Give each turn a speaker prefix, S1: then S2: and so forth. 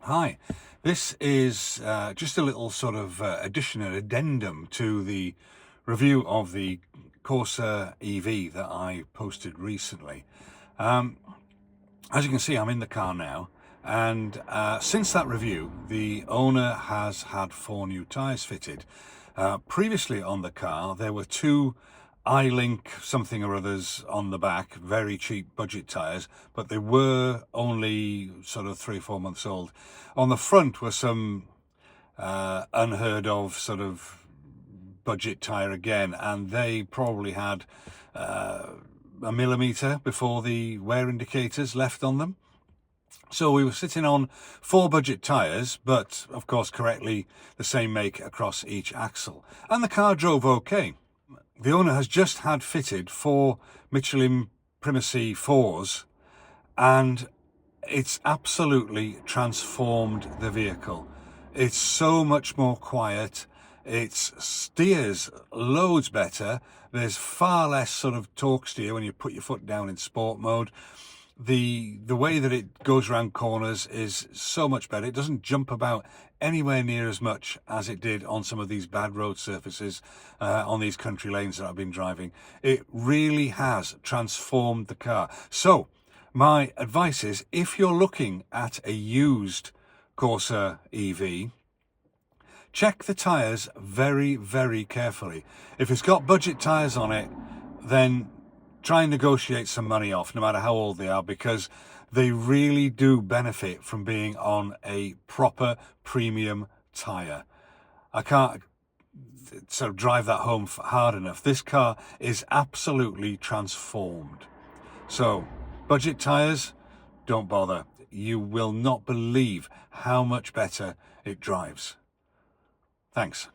S1: Hi, this is just a little sort of addition and addendum to the review of the Corsa EV that I posted recently. Um, as you can see, I'm in the car now, and since that review, the owner has had 4 new tyres fitted. Previously on the car, there were 2 I-Link something or others on the back, very cheap budget tyres, but they were only sort of 3 or 4 months old. On the front were some unheard of sort of budget tyre again, and they probably had a millimetre before the wear indicators left on them. So we were sitting on 4 budget tyres, but of course correctly the same make across each axle, and the car drove okay. The owner has just had fitted 4 Michelin Primacy 4s, and it's absolutely transformed the vehicle. It's so much more quiet. It steers loads better. There's far less sort of torque steer when you put your foot down in sport mode. The way that it goes around corners is so much better. It doesn't jump about anywhere near as much as it did on some of these bad road surfaces on these country lanes that I've been driving. It really has transformed the car. So my advice is, if you're looking at a used Corsa EV, check the tyres very, very carefully. If it's got budget tyres on it, then try and negotiate some money off, no matter how old they are, because they really do benefit from being on a proper premium tyre. I can't sort of drive that home hard enough. This car is absolutely transformed. So, budget tyres, don't bother. You will not believe how much better it drives. Thanks.